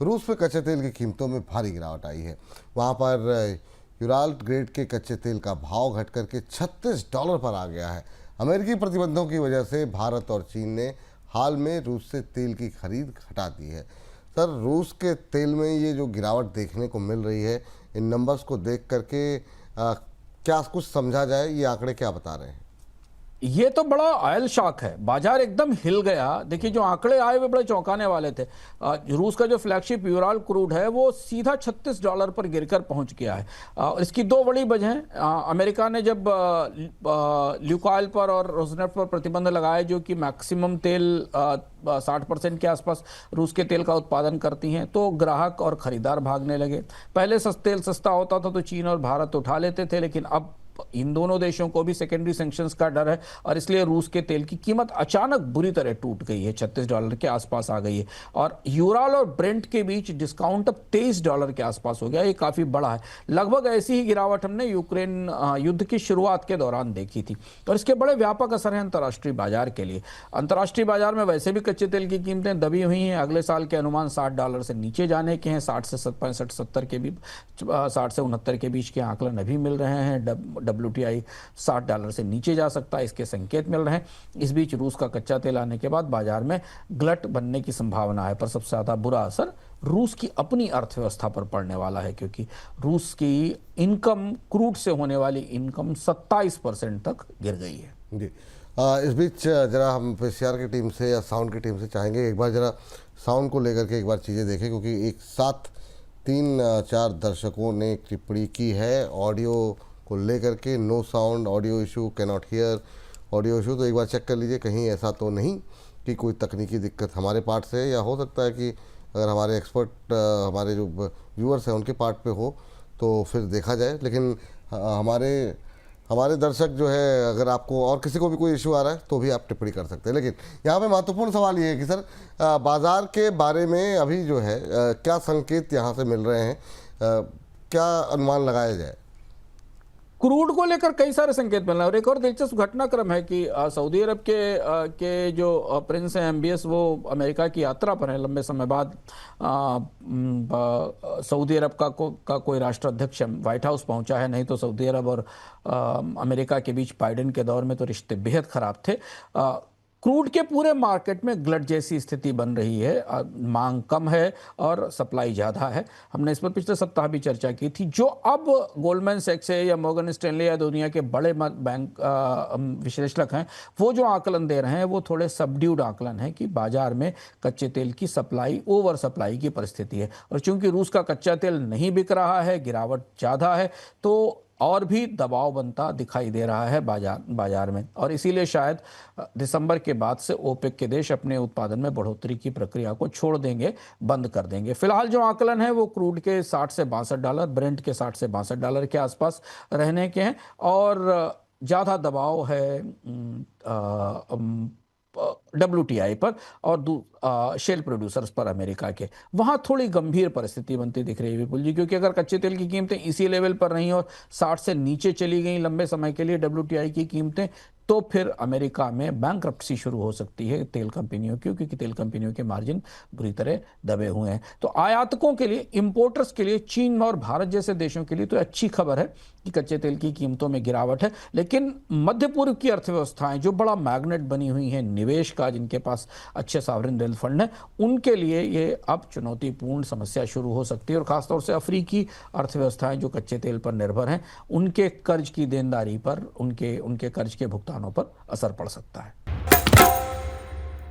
रूस में कच्चे तेल की कीमतों में भारी गिरावट आई है। वहाँ पर यूराल ग्रेड के कच्चे तेल का भाव घट करके $36 पर आ गया है। अमेरिकी प्रतिबंधों की वजह से भारत और चीन ने हाल में रूस से तेल की खरीद घटा दी है। सर, रूस के तेल में ये जो गिरावट देखने को मिल रही है, इन नंबर्स को देख करके क्या कुछ समझा जाए? ये आंकड़े क्या बता रहे हैं? ये तो बड़ा ऑयल शॉक है, बाजार एकदम हिल गया। देखिए जो आंकड़े आए वे बड़े चौंकाने वाले थे। रूस का जो फ्लैगशिप यूराल क्रूड है वो सीधा $36 पर गिरकर पहुंच गया है। इसकी दो बड़ी वजह। अमेरिका ने जब ल्यूकाइल पर और रोसनेफ्ट पर प्रतिबंध लगाए, जो कि मैक्सिमम तेल 60% के आसपास रूस के तेल का उत्पादन करती हैं, तो ग्राहक और खरीदार भागने लगे। पहले तेल सस्ता होता था तो चीन और भारत उठा लेते थे, लेकिन अब इन दोनों देशों को भी सेकेंडरी सैंक्शंस का डर है और इसलिए रूस के तेल की कीमत अचानक बुरी तरह टूट गई है, $36 के आसपास आ गई है। और यूराल और ब्रेंट के बीच डिस्काउंट अब $23 के आसपास हो गया। ये काफी बड़ा है। लगभग ऐसी ही गिरावट हमने यूक्रेन युद्ध की शुरुआत के दौरान देखी थी और इसके बड़े व्यापक असर हैं अंतर्राष्ट्रीय बाजार के लिए। अंतर्राष्ट्रीय बाजार में वैसे भी कच्चे तेल की कीमतें दबी हुई हैं। अगले साल के अनुमान $60 से नीचे जाने के हैं। 60 से 65-70 के भी 60 से 69 के बीच के आंकलन अभी मिल रहे हैं। WTI $60 से नीचे जा सकता है, इसके संकेत मिल रहे हैं। इस बीच रूस का कच्चा तेल आने के बाद बाजार में ग्लट बनने की संभावना है, पर सबसे ज्यादा बुरा असर रूस की अपनी अर्थव्यवस्था पर पड़ने वाला है, क्योंकि रूस की इनकम, क्रूड से होने वाली इनकम 27% तक गिर गई है। जी, इस बीच जरा हम PCR की टीम से या साउंड की टीम से चाहेंगे एक बार जरा साउंड को लेकर के एक बार चीज़ें देखें, क्योंकि एक साथ 3-4 दर्शकों ने टिप्पणी की है ऑडियो को लेकर के। No sound, audio issue, can not hear, audio issue. तो एक बार चेक कर लीजिए कहीं ऐसा तो नहीं कि कोई तकनीकी दिक्कत हमारे पार्ट से, या हो सकता है कि अगर हमारे एक्सपर्ट हमारे जो व्यूअर्स हैं उनके पार्ट पे हो तो फिर देखा जाए। लेकिन हमारे दर्शक जो है, अगर आपको और किसी को भी कोई इशू आ रहा है तो भी आप टिप्पणी कर सकते हैं। लेकिन यहाँ पे महत्वपूर्ण सवाल ये है कि सर, बाज़ार के बारे में अभी जो है क्या संकेत यहाँ से मिल रहे हैं, क्या अनुमान लगाया जाए? क्रूड को लेकर कई सारे संकेत मिल रहे हैं और एक और दिलचस्प घटनाक्रम है कि सऊदी अरब के जो प्रिंस हैं MBS, वो अमेरिका की यात्रा पर हैं। लंबे समय बाद सऊदी अरब का कोई राष्ट्राध्यक्ष व्हाइट हाउस पहुंचा है। नहीं तो सऊदी अरब और अमेरिका के बीच बाइडेन के दौर में तो रिश्ते बेहद खराब थे। क्रूड के पूरे मार्केट में ग्लट जैसी स्थिति बन रही है। मांग कम है और सप्लाई ज़्यादा है। हमने इस पर पिछले सप्ताह भी चर्चा की थी। जो अब गोल्डमैन सैक्स है या मॉर्गन स्टैनली या दुनिया के बड़े बैंक विश्लेषक हैं, वो जो आकलन दे रहे हैं वो थोड़े सबड्यूड आकलन है कि बाजार में कच्चे तेल की सप्लाई, ओवर सप्लाई की परिस्थिति है। और चूंकि रूस का कच्चा तेल नहीं बिक रहा है, गिरावट ज़्यादा है, तो और भी दबाव बनता दिखाई दे रहा है बाजार में। और इसीलिए शायद दिसंबर के बाद से ओपेक के देश अपने उत्पादन में बढ़ोतरी की प्रक्रिया को छोड़ देंगे, बंद कर देंगे। फिलहाल जो आकलन है वो क्रूड के $60 से $62, ब्रेंट के $60 से $62 के आसपास रहने के हैं और ज़्यादा दबाव है WTI पर और शेल प्रोड्यूसर्स पर अमेरिका के। वहां थोड़ी गंभीर परिस्थिति बनती दिख रही है विपुल जी, क्योंकि अगर कच्चे तेल की कीमतें इसी लेवल पर रहीं और 60 से नीचे चली गई लंबे समय के लिए WTI की कीमतें, तो फिर अमेरिका में बैंकरप्सी शुरू हो सकती है तेल कंपनियों की, क्योंकि तेल कंपनियों के मार्जिन बुरी तरह दबे हुए हैं। तो आयातकों के लिए, इंपोर्टर्स के लिए, चीन और भारत जैसे देशों के लिए तो अच्छी खबर है कि कच्चे तेल की कीमतों में गिरावट है। लेकिन मध्य पूर्व की अर्थव्यवस्थाएं जो बड़ा मैग्नेट बनी हुई हैं निवेश का, जिनके पास अच्छे सॉवरेन वेल्थ फंड है, उनके लिए ये अब चुनौतीपूर्ण समस्या शुरू हो सकती है। और खासतौर से अफ्रीकी अर्थव्यवस्थाएं जो कच्चे तेल पर निर्भर हैं, उनके कर्ज की देनदारी पर, उनके कर्ज के भुगतानों पर असर पड़ सकता है।